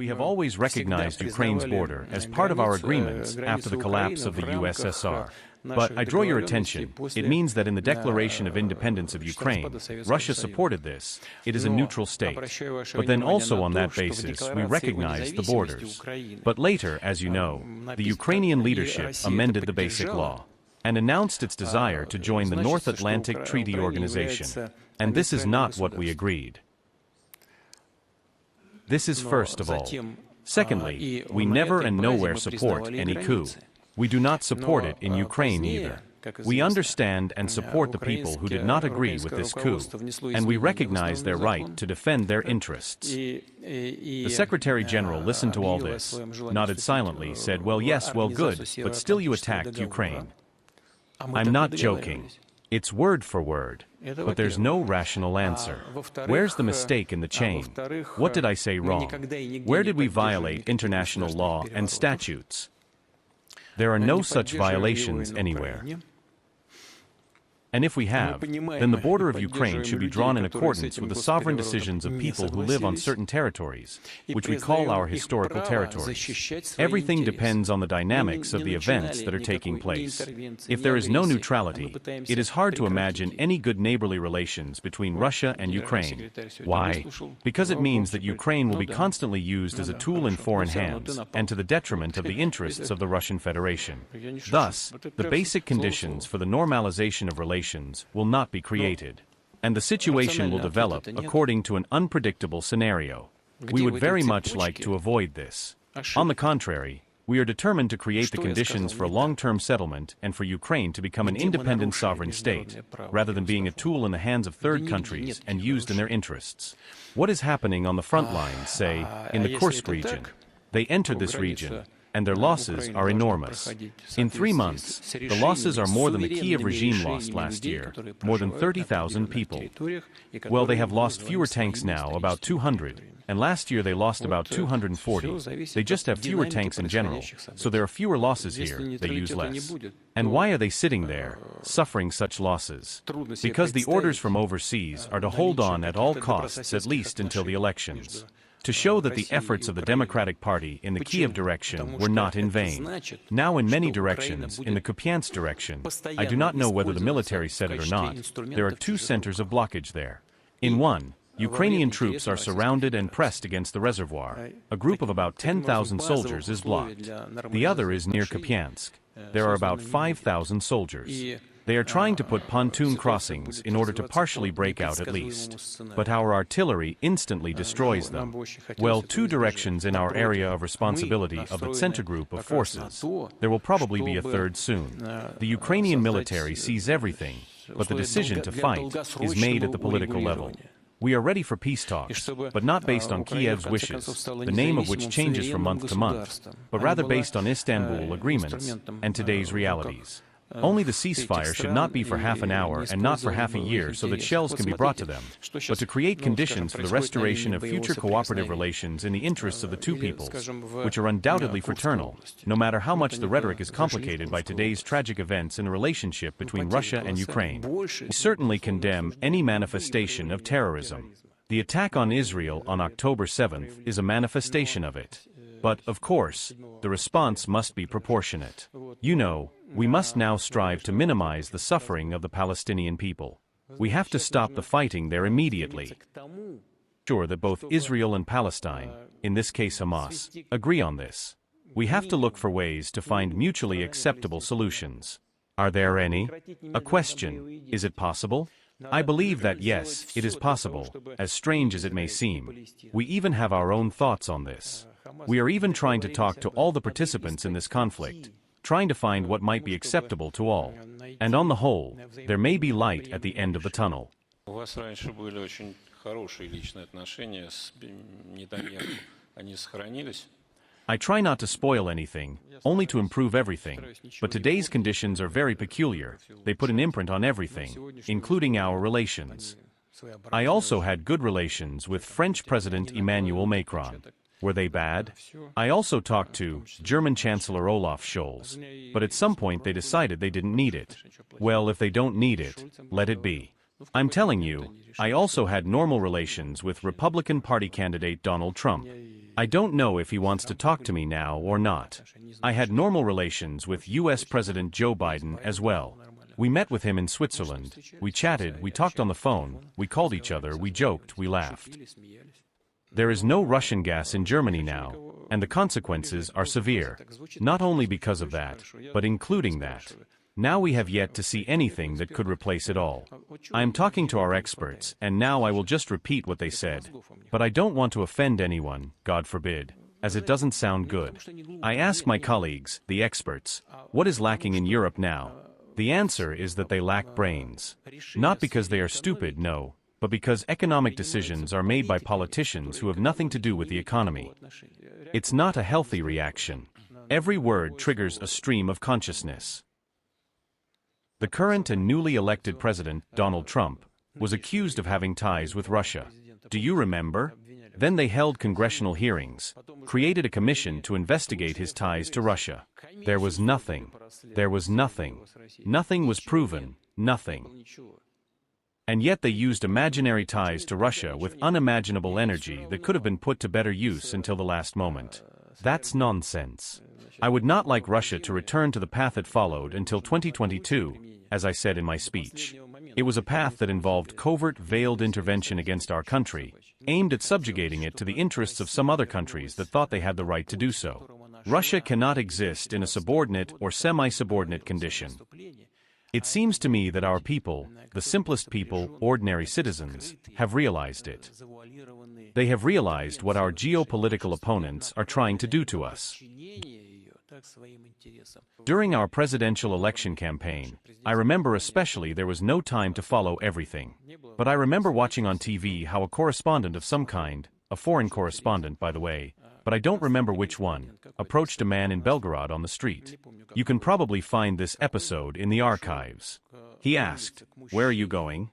We have always recognized Ukraine's border as part of our agreements after the collapse of the USSR. But I draw your attention, it means that in the Declaration of Independence of Ukraine, Russia supported this. It is a neutral state. But then also on that basis, we recognized the borders. But later, as you know, the Ukrainian leadership amended the Basic Law and announced its desire to join the North Atlantic Treaty Organization. And this is not what we agreed. This is first of all. Secondly, we never and nowhere support any coup. We do not support it in Ukraine either. We understand and support the people who did not agree with this coup, and we recognize their right to defend their interests. The Secretary-General listened to all this, nodded silently, said, well, yes, well, good, but still you attacked Ukraine. I'm not joking. It's word for word. But there's no rational answer. Where's the mistake in the chain? What did I say wrong? Where did we violate international law and statutes? There are no such violations anywhere. And if we have, then the border of Ukraine should be drawn in accordance with the sovereign decisions of people who live on certain territories, which we call our historical territories. Everything depends on the dynamics of the events that are taking place. If there is no neutrality, it is hard to imagine any good neighborly relations between Russia and Ukraine. Why? Because it means that Ukraine will be constantly used as a tool in foreign hands, and to the detriment of the interests of the Russian Federation. Thus, the basic conditions for the normalization of relations will not be created, and the situation will develop according to an unpredictable scenario. We would very much like to avoid this. On the contrary, we are determined to create the conditions for a long-term settlement and for Ukraine to become an independent sovereign state, rather than being a tool in the hands of third countries and used in their interests. What is happening on the front lines, say, in the Kursk region? They entered this region, and their losses are enormous. In 3 months, the losses are more than the Kiev regime lost last year, more than 30,000 people. Well, they have lost fewer tanks now, about 200, and last year they lost about 240. They just have fewer tanks in general, so there are fewer losses here, they use less. And why are they sitting there, suffering such losses? Because the orders from overseas are to hold on at all costs, at least until the elections, to show that the efforts of the Democratic Party in the Kiev direction were not in vain. Now in many directions, in the Kupiansk direction, I do not know whether the military said it or not, there are 2 centers of blockage there. In one, Ukrainian troops are surrounded and pressed against the reservoir. A group of about 10,000 soldiers is blocked. The other is near Kupiansk. There are about 5,000 soldiers. They are trying to put pontoon crossings in order to partially break out at least. But our artillery instantly destroys them. Well, 2 directions in our area of responsibility of the center group of forces. There will probably be a third soon. The Ukrainian military sees everything, but the decision to fight is made at the political level. We are ready for peace talks, but not based on Kiev's wishes, the name of which changes from month to month, but rather based on Istanbul agreements and today's realities. Only the ceasefire should not be for half an hour and not for half a year so that shells can be brought to them, but to create conditions for the restoration of future cooperative relations in the interests of the 2 peoples, which are undoubtedly fraternal, no matter how much the rhetoric is complicated by today's tragic events in the relationship between Russia and Ukraine. We certainly condemn any manifestation of terrorism. The attack on Israel on October 7th is a manifestation of it. But, of course, the response must be proportionate. You know, we must now strive to minimize the suffering of the Palestinian people. We have to stop the fighting there immediately. Sure that both Israel and Palestine, in this case Hamas, agree on this. We have to look for ways to find mutually acceptable solutions. Are there any? A question, is it possible? I believe that yes, it is possible, as strange as it may seem. We even have our own thoughts on this. We are even trying to talk to all the participants in this conflict, trying to find what might be acceptable to all. And on the whole, there may be light at the end of the tunnel. I try not to spoil anything, only to improve everything, but today's conditions are very peculiar. They put an imprint on everything, including our relations. I also had good relations with French President Emmanuel Macron. Were they bad? I also talked to German Chancellor Olaf Scholz, but at some point they decided they didn't need it. Well, if they don't need it, let it be. I'm telling you, I also had normal relations with Republican Party candidate Donald Trump. I don't know if he wants to talk to me now or not. I had normal relations with US President Joe Biden as well. We met with him in Switzerland, we chatted, we talked on the phone, we called each other, we joked, we laughed. There is no Russian gas in Germany now, and the consequences are severe. Not only because of that, but including that. Now we have yet to see anything that could replace it all. I am talking to our experts, and now I will just repeat what they said. But I don't want to offend anyone, God forbid, as it doesn't sound good. I ask my colleagues, the experts, what is lacking in Europe now? The answer is that they lack brains. Not because they are stupid, no, but because economic decisions are made by politicians who have nothing to do with the economy. It's not a healthy reaction. Every word triggers a stream of consciousness. The current and newly elected president, Donald Trump, was accused of having ties with Russia. Do you remember? Then they held congressional hearings, created a commission to investigate his ties to Russia. There was nothing. There was nothing. Nothing was proven. Nothing. And yet they used imaginary ties to Russia with unimaginable energy that could have been put to better use until the last moment. That's nonsense. I would not like Russia to return to the path it followed until 2022, as I said in my speech. It was a path that involved covert, veiled intervention against our country, aimed at subjugating it to the interests of some other countries that thought they had the right to do so. Russia cannot exist in a subordinate or semi-subordinate condition. It seems to me that our people, the simplest people, ordinary citizens, have realized it. They have realized what our geopolitical opponents are trying to do to us. During our presidential election campaign, I remember especially there was no time to follow everything. But I remember watching on TV how a correspondent of some kind, a foreign correspondent by the way, but I don't remember which one, approached a man in Belgorod on the street. You can probably find this episode in the archives. He asked, "Where are you going?"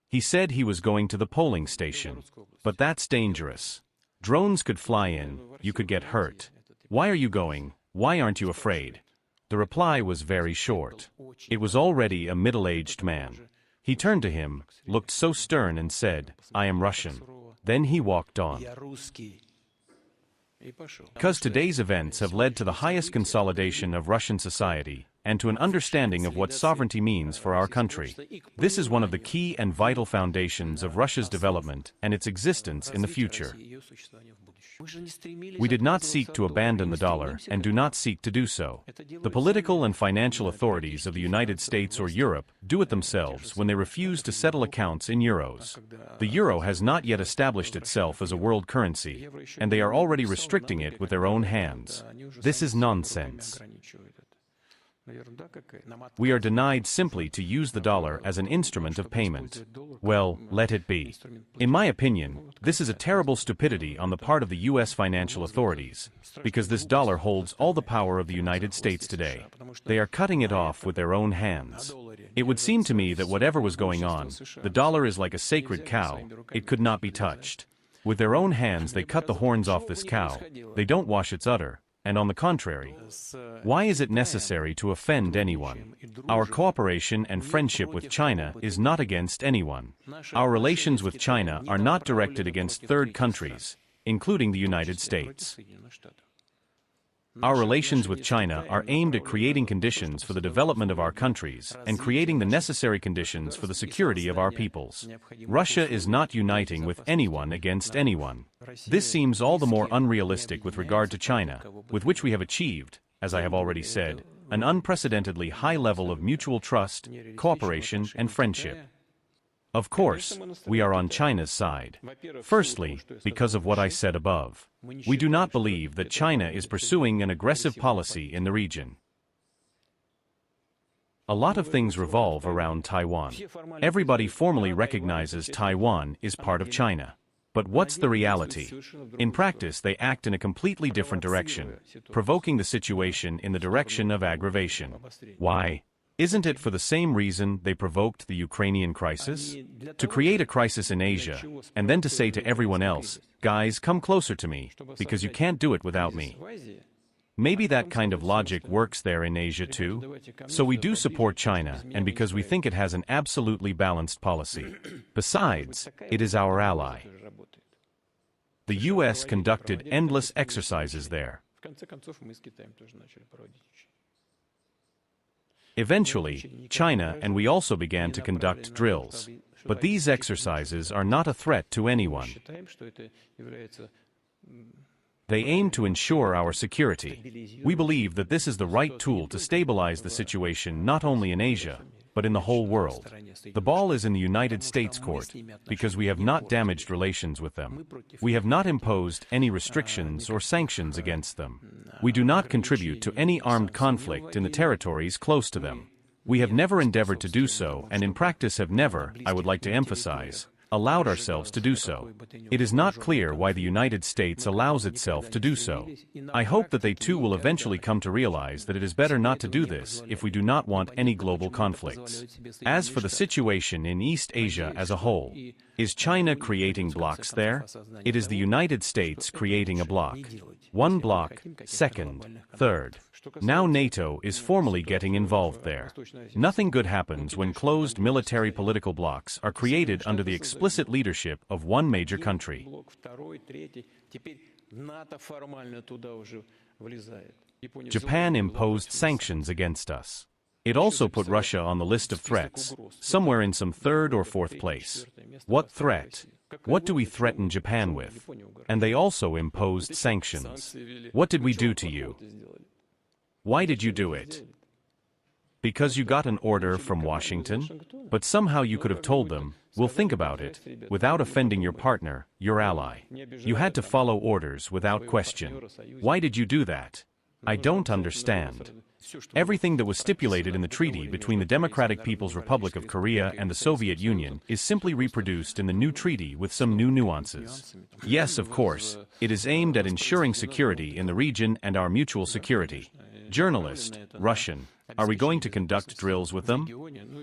He said he was going to the polling station. But that's dangerous. Drones could fly in, you could get hurt. Why are you going? Why aren't you afraid? The reply was very short. It was already a middle-aged man. He turned to him, looked so stern and said, "I am Russian." Then he walked on. Because today's events have led to the highest consolidation of Russian society, and to an understanding of what sovereignty means for our country. This is one of the key and vital foundations of Russia's development and its existence in the future. We did not seek to abandon the dollar and do not seek to do so. The political and financial authorities of the United States or Europe do it themselves when they refuse to settle accounts in euros. The euro has not yet established itself as a world currency, and they are already restricting it with their own hands. This is nonsense. We are denied simply to use the dollar as an instrument of payment. Well, let it be. In my opinion, this is a terrible stupidity on the part of the U.S. financial authorities, because this dollar holds all the power of the United States today. They are cutting it off with their own hands. It would seem to me that whatever was going on, the dollar is like a sacred cow, it could not be touched. With their own hands they cut the horns off this cow, they don't wash its udder. And on the contrary, why is it necessary to offend anyone? Our cooperation and friendship with China is not against anyone. Our relations with China are not directed against third countries, including the United States. Our relations with China are aimed at creating conditions for the development of our countries and creating the necessary conditions for the security of our peoples. Russia is not uniting with anyone against anyone. This seems all the more unrealistic with regard to China, with which we have achieved, as I have already said, an unprecedentedly high level of mutual trust, cooperation, and friendship. Of course, we are on China's side. Firstly, because of what I said above. We do not believe that China is pursuing an aggressive policy in the region. A lot of things revolve around Taiwan. Everybody formally recognizes Taiwan is part of China. But what's the reality? In practice, they act in a completely different direction, provoking the situation in the direction of aggravation. Why? Isn't it for the same reason they provoked the Ukrainian crisis? To create a crisis in Asia, and then to say to everyone else, "Guys, come closer to me, because you can't do it without me." Maybe that kind of logic works there in Asia too. So we do support China, and because we think it has an absolutely balanced policy. Besides, it is our ally. The US conducted endless exercises there. Eventually, China and we also began to conduct drills. But these exercises are not a threat to anyone. They aim to ensure our security. We believe that this is the right tool to stabilize the situation not only in Asia, but in the whole world. The ball is in the United States court, because we have not damaged relations with them. We have not imposed any restrictions or sanctions against them. We do not contribute to any armed conflict in the territories close to them. We have never endeavored to do so, and in practice have never, I would like to emphasize, allowed ourselves to do so. It is not clear why the United States allows itself to do so. I hope that they too will eventually come to realize that it is better not to do this if we do not want any global conflicts. As for the situation in East Asia as a whole, is China creating blocks there? It is the United States creating a bloc. One bloc, second, third. Now NATO is formally getting involved there. Nothing good happens when closed military political blocs are created under the explicit leadership of one major country. Japan imposed sanctions against us. It also put Russia on the list of threats, somewhere in some third or fourth place. What threat? What do we threaten Japan with? And they also imposed sanctions. What did we do to you? Why did you do it? Because you got an order from Washington? But somehow you could have told them, we'll think about it, without offending your partner, your ally. You had to follow orders without question. Why did you do that? I don't understand. Everything that was stipulated in the treaty between the Democratic People's Republic of Korea and the Soviet Union is simply reproduced in the new treaty with some new nuances. Yes, of course, it is aimed at ensuring security in the region and our mutual security. Journalist, Russian. Are we going to conduct drills with them?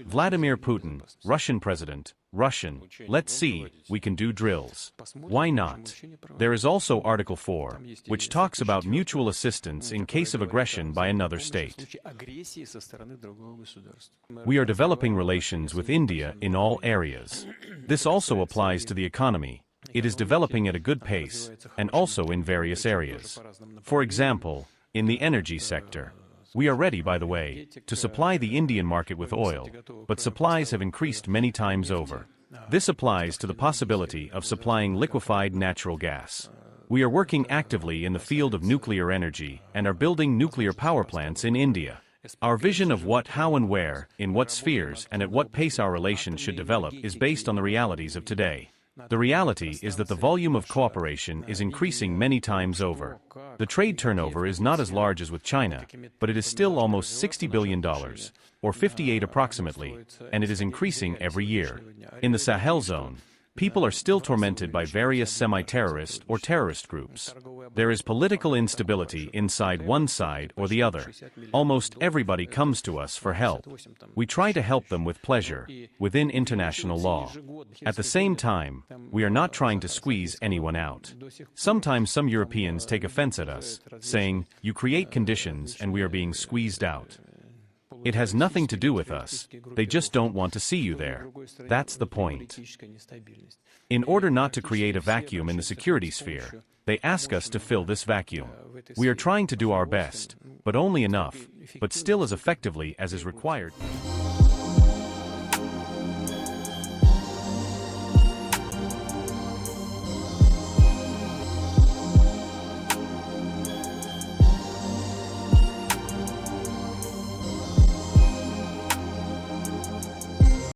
Vladimir Putin, Russian president, Russian. Let's see, we can do drills. Why not? There is also Article 4, which talks about mutual assistance in case of aggression by another state. We are developing relations with India in all areas. This also applies to the economy. It is developing at a good pace, and also in various areas. For example, in the energy sector. We are ready, by the way, to supply the Indian market with oil, but supplies have increased many times over. This applies to the possibility of supplying liquefied natural gas. We are working actively in the field of nuclear energy and are building nuclear power plants in India. Our vision of what, how and where, in what spheres and at what pace our relations should develop is based on the realities of today. The reality is that the volume of cooperation is increasing many times over. The trade turnover is not as large as with China, but it is still almost $60 billion, or 58 approximately, and it is increasing every year. In the Sahel zone, people are still tormented by various semi-terrorist or terrorist groups. There is political instability inside one side or the other. Almost everybody comes to us for help. We try to help them with pleasure, within international law. At the same time, we are not trying to squeeze anyone out. Sometimes some Europeans take offense at us, saying, you create conditions and we are being squeezed out. It has nothing to do with us. They just don't want to see you there. That's the point. In order not to create a vacuum in the security sphere, they ask us to fill this vacuum. We are trying to do our best, but only enough, but still as effectively as is required.